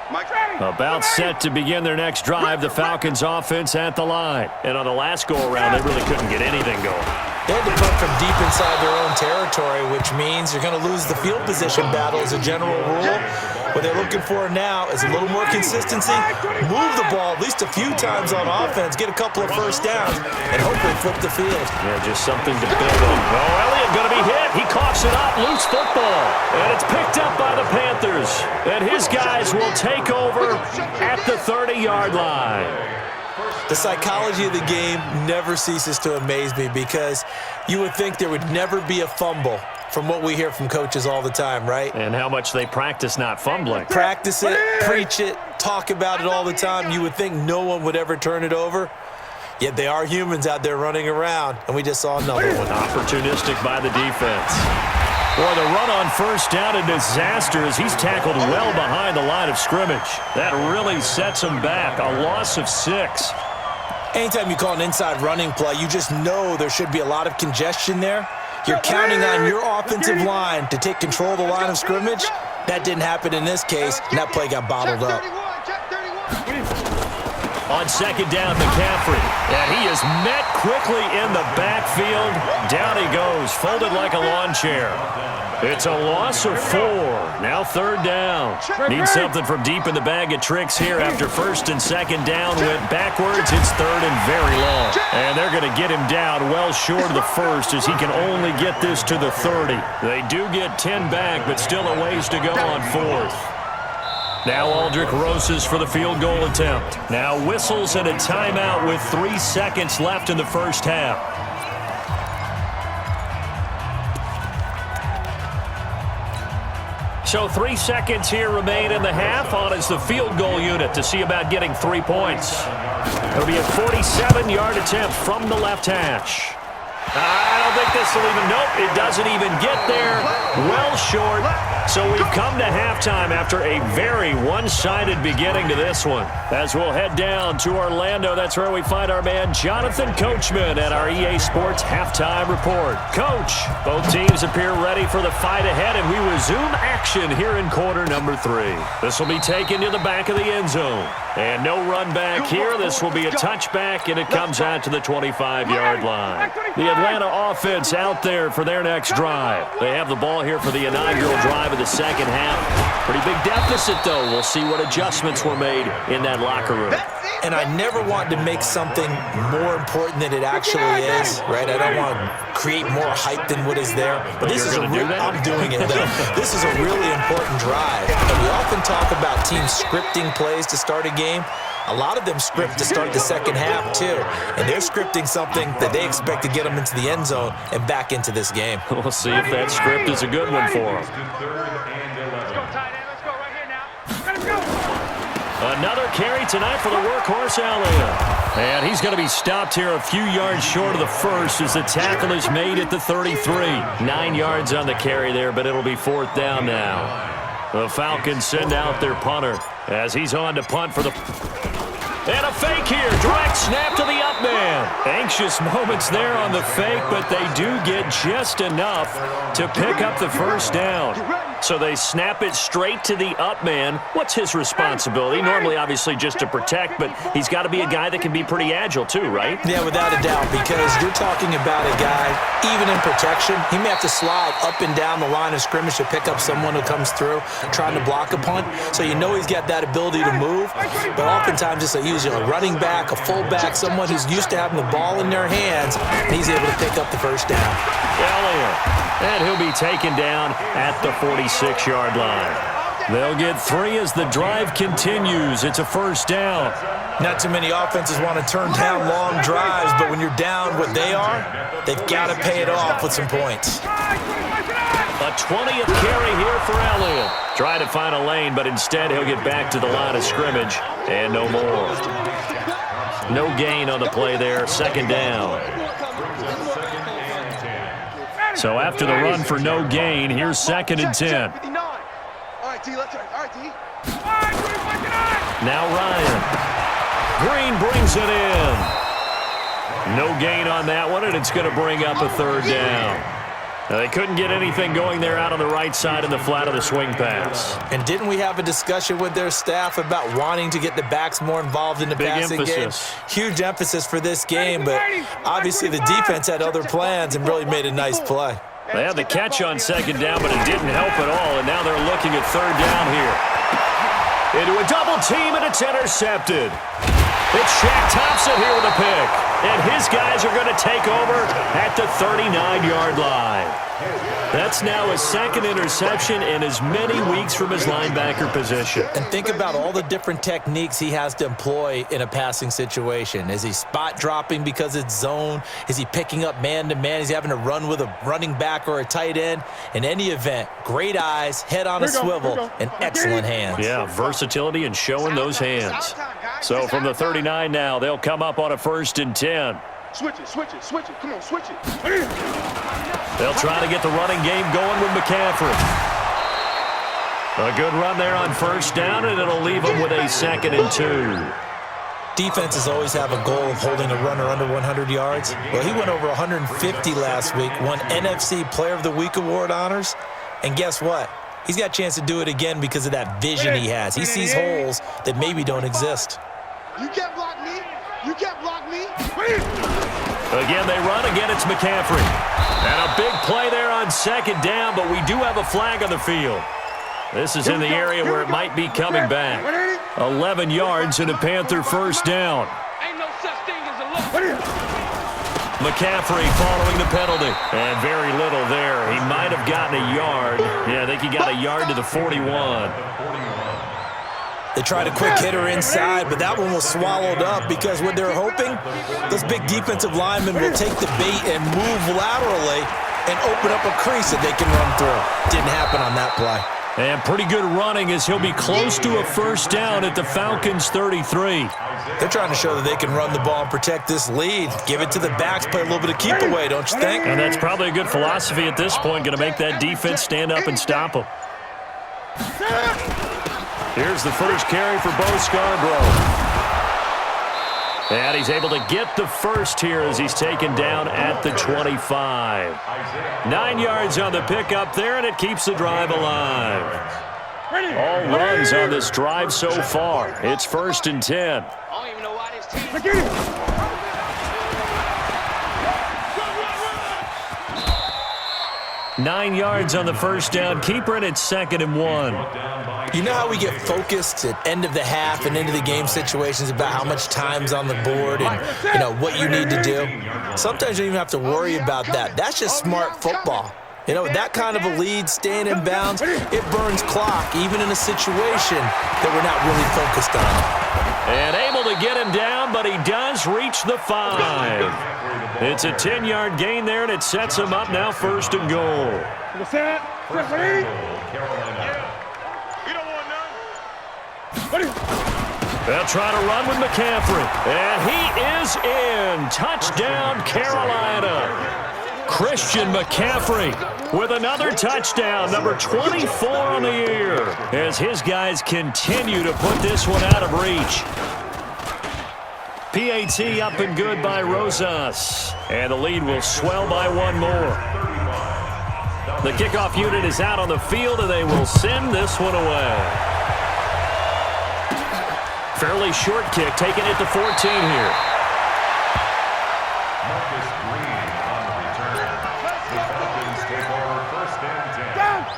About set to begin their next drive, the Falcons offense at the line. And on the last go-around, they really couldn't get anything going. They had to punt from deep inside their own territory, which means you're going to lose the field position battle as a general rule. What they're looking for now is a little more consistency, move the ball at least a few times on offense, get a couple of first downs, and hopefully flip the field. Yeah, just something to build on. Oh, Elliott going to be hit. He coughs it up, loose football. And it's picked up by the Panthers. And his guys will take over at the 30-yard line. The psychology of the game never ceases to amaze me because you would think there would never be a fumble from what we hear from coaches all the time, right? And how much they practice not fumbling. Practice it, preach it, talk about it all the time. You would think no one would ever turn it over. Yet they are humans out there running around, and we just saw another one. Opportunistic by the defense. Boy, the run on first down, a disaster as he's tackled well behind the line of scrimmage. That really sets him back. A loss of 6. Anytime you call an inside running play, you just know there should be a lot of congestion there. You're counting on your offensive line to take control of the line of scrimmage. That didn't happen in this case, and that play got bottled up. On second down, McCaffrey. And he is met quickly in the backfield. Down he goes, folded like a lawn chair. It's a loss of 4. Now third down. Need something from deep in the bag of tricks here after first and second down. Went backwards. It's third and very long. And they're going to get him down well short of the first as he can only get this to the 30. They do get 10 back, but still a ways to go on fourth. Now Aldrick Rosas for the field goal attempt. Now whistles and a timeout with 3 seconds left in the first half. So 3 seconds here remain in the half. On is the field goal unit to see about getting 3 points. It'll be a 47-yard attempt from the left hash. I don't think this will even, nope, it doesn't even get there. Well short. So we've come to halftime after a very one-sided beginning to this one. As we'll head down to Orlando, that's where we find our man Jonathan Coachman at our EA Sports Halftime Report. Coach, both teams appear ready for the fight ahead, and we resume action here in quarter number 3. This will be taken to the back of the end zone. And no run back here. This will be a touchback, and it comes out to the 25-yard line. The Atlanta offense out there for their next drive. They have the ball here for the inaugural drive of the second half. Pretty big deficit, though. We'll see what adjustments were made in that locker room. And I never want to make something more important than it actually is, right? I don't want to create more hype than what is there. But this is I'm doing it, though. This is a really important drive. And we often talk about teams scripting plays to start a game. A lot of them script to start the second half, too. And they're scripting something that they expect to get them into the end zone and back into this game. We'll see if that script is a good one for them. Another carry tonight for the workhorse Elliott. And he's going to be stopped here a few yards short of the first as the tackle is made at the 33. 9 yards on the carry there, but it'll be fourth down now. The Falcons send out their punter as he's on to punt for the... And a fake here. Direct snap to the up man. Anxious moments there on the fake, but they do get just enough to pick up the first down. So they snap it straight to the up man. What's his responsibility? Normally, obviously, just to protect, but he's got to be a guy that can be pretty agile too, right? Yeah, without a doubt, because you're talking about a guy, even in protection, he may have to slide up and down the line of scrimmage to pick up someone who comes through trying to block a punt. So you know he's got that ability to move, but oftentimes it's usually a running back, a fullback, someone who's used to having the ball in their hands, and he's able to pick up the first down. Elliott. And he'll be taken down at the 46-yard line. They'll get 3 as the drive continues. It's a first down. Not too many offenses want to turn down long drives, but when you're down what they are, they've got to pay it off with some points. A 20th carry here for Elliott. Try to find a lane, but instead he'll get back to the line of scrimmage. And no more. No gain on the play there. Second down. So after the run for no gain, here's second and 10. Now Ryan. Green brings it in. No gain on that one, and it's going to bring up a third down. They couldn't get anything going there out on the right side in the flat of the swing pass. And didn't we have a discussion with their staff about wanting to get the backs more involved in the passing game? Huge emphasis for this game, but obviously the defense had other plans and really made a nice play. They had the catch on second down, but it didn't help at all, and now they're looking at third down here. Into a double team, and it's intercepted. It's Shaq Thompson here with a pick. And his guys are going to take over at the 39-yard line. That's now his second interception in as many weeks from his linebacker position. And think about all the different techniques he has to employ in a passing situation. Is he spot dropping because it's zone? Is he picking up man-to-man? Is he having to run with a running back or a tight end? In any event, great eyes, head on a swivel, and excellent hands. Yeah, versatility and showing those hands. So from the 39 now, they'll come up on a 1st and 10. Switch it. Come on, switch it. They'll try to get the running game going with McCaffrey. A good run there on 1st down, and it'll leave them with a 2nd and 2. Defenses always have a goal of holding a runner under 100 yards. Well, he went over 150 last week, won NFC Player of the Week award honors. And guess what? He's got a chance to do it again because of that vision he has. He sees holes that maybe don't exist. You can't block me. You can't block me. Again, they run. Again, it's McCaffrey. And a big play there on 2nd down, but we do have a flag on the field. This is in the area where it might be coming back. 11 yards and a Panther 1st down. Ain't no such thing as a look. McCaffrey following the penalty. And very little there. He might have gotten a yard. Yeah, I think he got a yard to the 41. They tried a quick hitter inside, but that one was swallowed up because what they're hoping, those big defensive linemen will take the bait and move laterally and open up a crease that they can run through. Didn't happen on that play. And pretty good running as he'll be close to a 1st down at the Falcons' 33. They're trying to show that they can run the ball and protect this lead. Give it to the backs, play a little bit of keep away, don't you think? And that's probably a good philosophy at this point, going to make that defense stand up and stop them. Here's the first carry for Bo Scarborough. And he's able to get the first here as he's taken down at the 25. 9 yards on the pickup there, and it keeps the drive alive. All runs on this drive so far. It's 1st and 10. I don't even know why this team. 9 yards on the 1st down. Keeper, and it's 2nd and 1. You know how we get focused at end of the half and into the game situations about how much time's on the board and, you know, what you need to do? Sometimes you don't even have to worry about that. That's just smart football. You know, that kind of a lead, staying in bounds, it burns clock, even in a situation that we're not really focused on. And able to get him down, but he does reach the 5. It's a 10-yard gain there, and it sets him up now 1st and goal. They'll try to run with McCaffrey. And he is in. Touchdown, Carolina. Christian McCaffrey with another touchdown, number 24 on the year, as his guys continue to put this one out of reach. PAT up and good by Rosas, and the lead will swell by one more. The kickoff unit is out on the field, and they will send this one away. Fairly short kick, taking it to 14 here.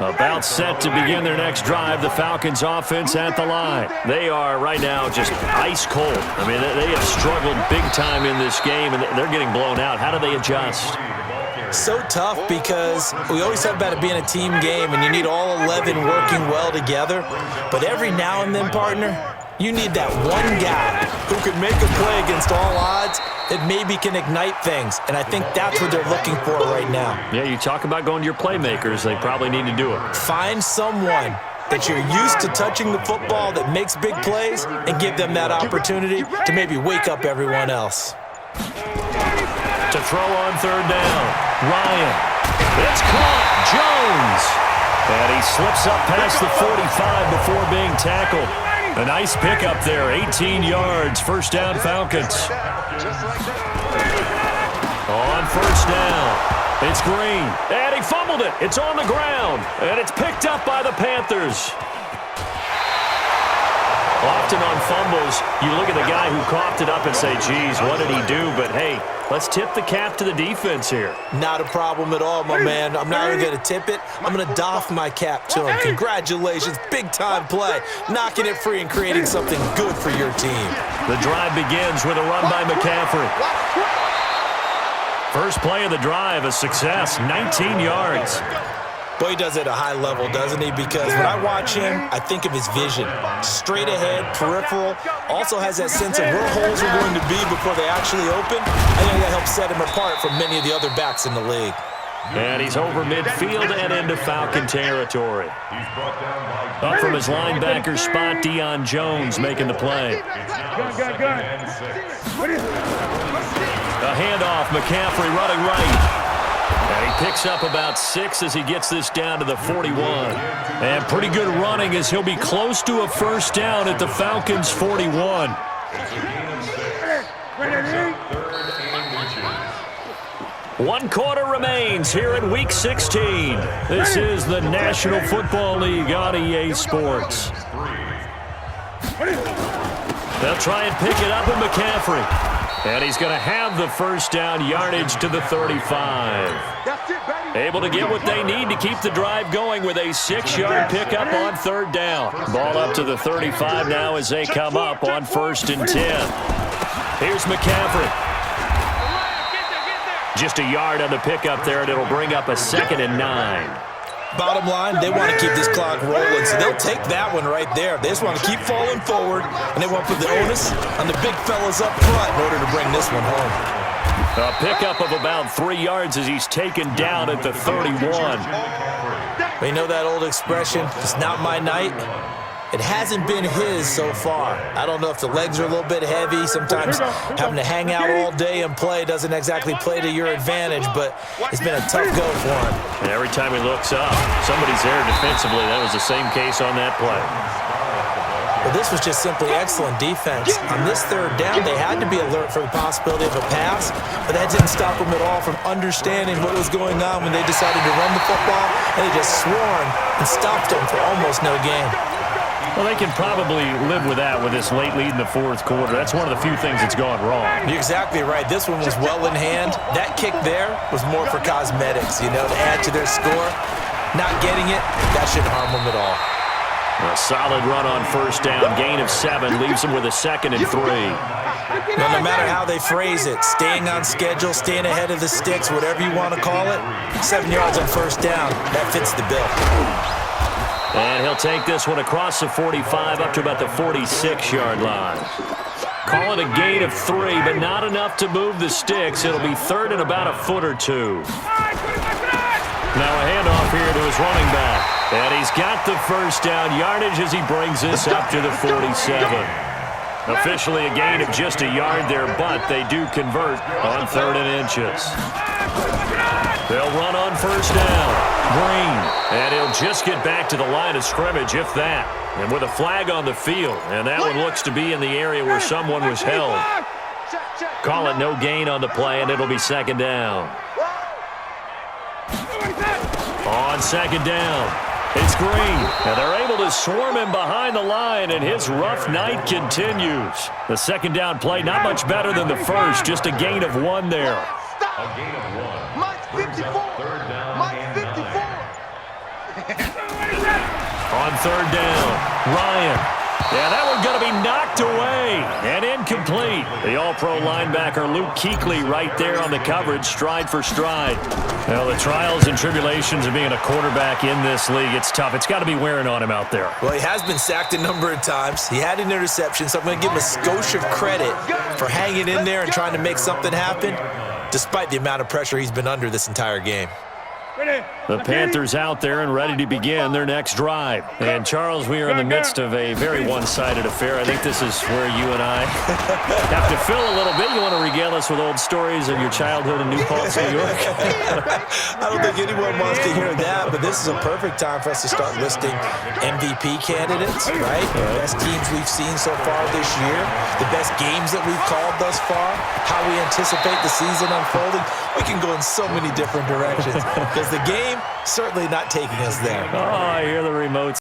About set to begin their next drive, the Falcons offense at the line. They are right now just ice cold. I mean, they have struggled big time in this game, and they're getting blown out. How do they adjust? So tough because we always talk about it being a team game, and you need all 11 working well together. But every now and then, partner, you need that one guy who can make a play against all odds that maybe can ignite things. And I think that's what they're looking for right now. Yeah, you talk about going to your playmakers. They probably need to do it. Find someone that you're used to touching the football that makes big plays and give them that opportunity to maybe wake up everyone else. To throw on 3rd down, Ryan. It's caught. Jones. And he slips up past the 45 before being tackled. A nice pickup there, 18 yards, 1st down Falcons. On 1st down, It's Green, and he fumbled it. It's on the ground, and it's picked up by the Panthers. Often on fumbles, you look at the guy who coughed it up and say, geez, what did he do? But, hey, let's tip the cap to the defense here. Not a problem at all, my man. I'm not even going to tip it. I'm going to doff my cap to him. Congratulations, big-time play. Knocking it free and creating something good for your team. The drive begins with a run by McCaffrey. First play of the drive, a success, 19 yards. Boy, he does it at a high level, doesn't he? Because when I watch him, I think of his vision. Straight ahead, peripheral. Also has that sense of where holes are going to be before they actually open. I think that helps set him apart from many of the other backs in the league. And he's over midfield and into Falcon territory. Up from his linebacker spot, Deion Jones making the play. A handoff, McCaffrey running right. And he picks up about 6 as he gets this down to the 41. And pretty good running as he'll be close to a first down at the Falcons' 41. One quarter remains here in Week 16. This is the National Football League on EA Sports. They'll try and pick it up with McCaffrey. And he's going to have the first down, yardage to the 35. Able to get what they need to keep the drive going with a 6-yard pickup on third down. Ball up to the 35 now as they come up on 1st and 10. Here's McCaffrey. Just a yard on the pickup there, and it'll bring up a 2nd and 9. Bottom line, they want to keep this clock rolling, so they'll take that one right there. They just want to keep falling forward, and they want to put the onus on the big fellas up front in order to bring this one home. A pickup of about 3 yards as he's taken down at the 31. But you know that old expression, it's not my night? It hasn't been his so far. I don't know if the legs are a little bit heavy. Sometimes having to hang out all day and play doesn't exactly play to your advantage, but it's been a tough go for him. And every time he looks up, somebody's there defensively. That was the same case on that play. Well, this was just simply excellent defense. On this third down, they had to be alert for the possibility of a pass, but that didn't stop them at all from understanding what was going on when they decided to run the football, and they just swarmed and stopped them for almost no gain. Well, they can probably live with that with this late lead in the 4th quarter. That's one of the few things that's gone wrong. You're exactly right. This one was well in hand. That kick there was more for cosmetics, you know, to add to their score. Not getting it, that shouldn't harm them at all. A solid run on first down. Gain of 7 leaves them with a 2nd and 3. Well, no matter how they phrase it, staying on schedule, staying ahead of the sticks, whatever you want to call it, 7 yards on first down, that fits the bill. And he'll take this one across the 45 up to about the 46-yard line. Call it a gain of 3, but not enough to move the sticks. It'll be 3rd and about a foot or 2. Now a handoff here to his running back. And he's got the first down yardage as he brings this up to the 47. Officially a gain of just a yard there, but they do convert on 3rd and inches. They'll run on first down. Green, and he'll just get back to the line of scrimmage, if that. And with a flag on the field, and that one looks to be in the area where someone was held. Call it no gain on the play, and it'll be 2nd down. On 2nd down, it's Green, and they're able to swarm him behind the line, and his rough night continues. The 2nd down play, not much better than the first, just a gain of 1 there. A gain of 1. Mike's 54. Mike's 54. On 3rd down, Ryan. Yeah, that one's going to be knocked away and incomplete. The all-pro linebacker Luke Kuechly right there on the coverage, stride for stride. Well, the trials and tribulations of being a quarterback in this league, it's tough. It's got to be wearing on him out there. Well, he has been sacked a number of times. He had an interception, so I'm going to give him a skosh of credit for hanging in there and trying to make something happen, despite the amount of pressure he's been under this entire game. Ready? The Panthers out there and ready to begin their next drive. And, Charles, we are in the midst of a very one-sided affair. I think this is where you and I have to fill a little bit. You want to regale us with old stories of your childhood in New Paltz, New York? I don't think anyone wants to hear that, but this is a perfect time for us to start listing MVP candidates, right? The best teams we've seen so far this year, the best games that we've called thus far, how we anticipate the season unfolding. We can go in so many different directions because the game certainly not taking us there. Oh, I hear the remote